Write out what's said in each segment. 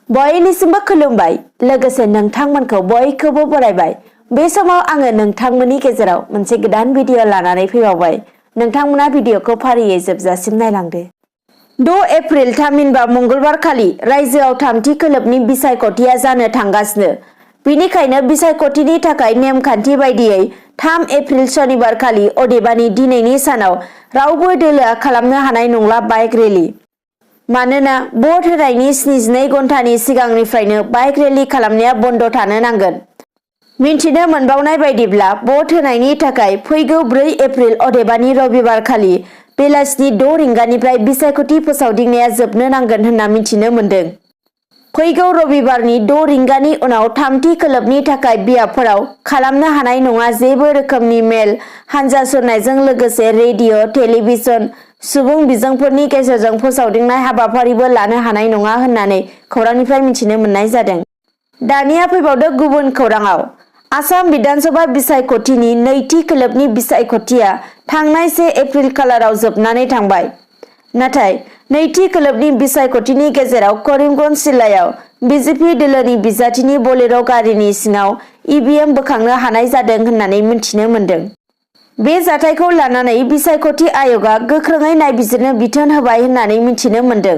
बयनिसिमबो खुलुमबाय लोगोसे नोंथांमोनखौ बयखौबो बरायबाय। बे समाव आङो नोंथांमोननि गेजेराव मोनसे गोदान भिडिअ लानानै फैबावबाय। नोंथांमोना भिडिअखौ फारियै जोबजासिम नायलांदो। 6 एप्रिल थामहिनबा मंगलबार खालि रायजोआव थामथि खोलोबनि बिसायख'थिया जानो थांगासिनो। बेनिखायनो बिसायख'थिनि थाखाय नेमखान्थि बायदियै 3 एप्रिल सनिबार खालि अदेबानि दिनैनि सानाव रावबो दोलोआ खालामनो हानाय नंला बाइक रेलि। मानोना भट होनायनि 72 घन्टानि सिगांनिफ्रायनो बाइक रेलि खालामनाया बन्द थानो नांगोन। मिन्थिनो मोनबावनाय बायदिब्ला भट होनायनि थाखाय फैगौ 4 एप्रिल अदेबानि रबिबार खालि बेलासिनि 6 रिंगानिफ्राय बिसायख'थि फोसावदिंनाया जोबनो नांगोन होनना मिन्थिनो मोन्दों। फैगौ रबिबारनि 6 रिंगानि उनाव थामथि खोलोबनि थाखाय बियाबफोराव खालामनो हानाय नङा जेबो रोखोमनि मेल हानजा सुरनायजों लोगोसे रेडिअ', टेलिभिजन, सुबुं बिजोंफोरनि गेजेरजों फोसावदिंनाय हाबाफारिबो लानो हानाय नङा होननानै खौरांनिफ्राय मिथिनो मोननाय जादों। दानिया फैबावदो गुबुन खौराङाव। आसाम बिधानसभा बिसायख'थिनि नैथि खोलोबनि बिसायख'थिया थांनाय 1 एप्रिल खालाराव जोबनानै थांबाय। नाथाय नैथि खोलोबनि बिसायख'थिनि गेजेराव करिमगन्ज जिल्लायाव बिजेपि दोलोनि बिजाथिनि बलेर' गारिनि सिङाव इभिएम बोखांनो हानाय जादों होननानै मिन्थिनो मोन्दों। बे जाथायखौ लानानै बिसायख'थि आय'गआ गोख्रोङै नायबिजिरनो बिथोन होबाय होननानै मिन्थिनो मोन्दों।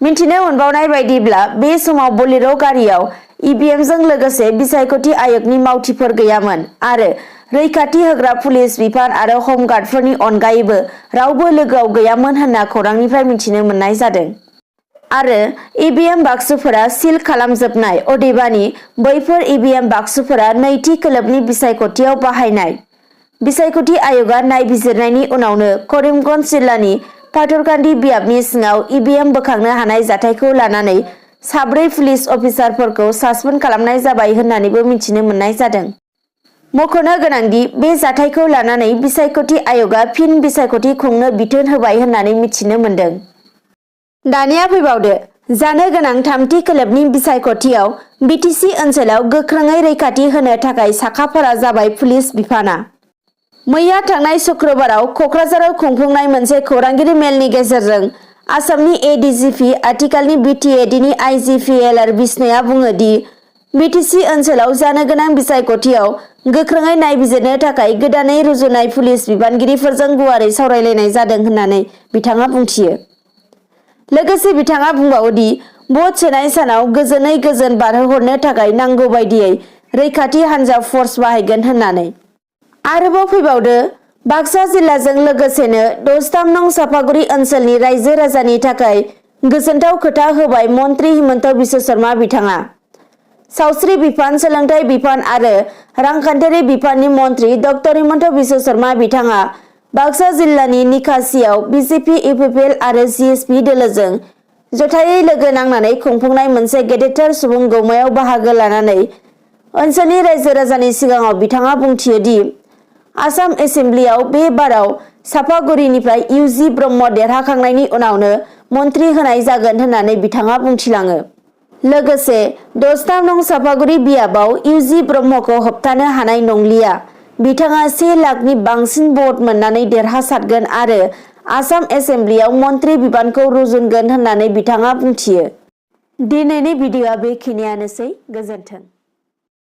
मिन्थिनो मोनबावनाय बायदिब्ला बे समाव बलेर' गारियाव इभिएमजों लोगोसे बिसायख'थि आय'गनि मावथिफोर गैयामोन आरो रैखाथि होग्रा पुलिस बिफान आरो हमगार्डफोरनि अनगायैबो रावबो लोगोआव गैयामोन होनना खौरांनिफ्राय मिन्थिनो मोननाय जादों। आरो इभिएम बाक्सुफोरा सिल खालामजोबनाय अदेबानि बैफोर इभिएम बाक्सुफोरा नैथि खोलोबनि बिसायख'थियाव बाहायनाय। बिसायख'थि आय'गआ नायबिजिरनायनि उनावनो करिमगन्ज जिल्लानि पाथरकान्दी बियाबनि सिङाव इभिएम बोखांनो हानाय जाथायखौ लानानै 4 पुलिस अफिसारफोरखौ सासपेन्ड खालामनाय जाबाय होननानैबो मिन्थिनो मोननाय जादों। मख'नो गोनांदि बे जाथायखौ लानानै बिसायख'थि आय'गआ फिन बिसायख'थि खुंनो बिथोन होबाय होननानै मिथिनो मोन्दों। दानिया फैबावदो जानो गोनां थामथि खोलोबनि बिसायख'थियाव बिटिसि ओनसोलाव गोख्रोङै रैखाथि होनो थाखाय साखाफारा जाबाय पुलिस बिफाना। मैया थांनाय शुक्रबाराव क'क्राझाराव खुंफुंनाय मोनसे खौरांगिरि मेलनि गेजेरजों आसामनि एडिजिपि आथिखालनि बिटिएडिनि आइजिपिएलआर बिष्णोआ बुङो दि बिटिसि ओनसोलाव जानो गोनां बिसायख'थियाव गोख्रोङै नायबिजिरनो थाखाय गोदानै रुजुनाय पुलिस बिबानगिरिफोरजों गुवारै सावरायलायनाय जादों होननानै बिथाङा बुंथियो। लोगोसे बिथाङा बुंबावो दि भट सोनाय सानाव गोजोनै गोजोन बारहोहरनो थाखाय नांगौ बायदियै रैखाथि हानजा फर्स बाहायगोन होननानै। आरोबाव फैबावदो बाक्सा जिल्लाजों लोगोसेनो 6 नं सापागुरि ओनसोलनि रायजो राजानि थाखाय गोजोनथाव खोथा होबाय मन्त्रि हिमन्त बिश्व शर्मा बिथाङा। सावस्रि बिफान, सोलोंथाइ बिफान आरो रांखान्थियारि बिफाननि मन्त्रि डक्टर हिमन्त बिश्व शर्मा बिथाङा बाक्सा जिल्लानि निकासियाव बिजेपि इउपिपिएल आरो जिएसपि दोलोजों जथायै लोगो नांनानै खुंफुंनाय मोनसे गेदेरथार सुबुं गौमायाव बाहागो लानानै ओनसोलनि रायजो राजानि सिगाङाव बिथाङा बुंथियो दि आसाम एसेम्ब्लियाव बे बाराव सापागुरिनिफ्राय इउजि ब्रह्म देरहाखांनायनि उनावनो मन्त्रि होनाय जागोन होननानै बिथाङा बुंथिलाङो। लोगोसे 6 नं सापागुरि बियाबाव इउजि ब्रह्मखौ होबथानो हानाय नंलिया। बिथाङा 1 लाखनि बांसिन भट मोननानै देरहासारगोन आरो आसाम एसेम्ब्लियाव मन्त्रि बिबानखौ रुजुनगोन होननानै बिथाङा बुंथियो। दिनैनि भिडिअआ बेखिनियानोसै। गोजोन्थों।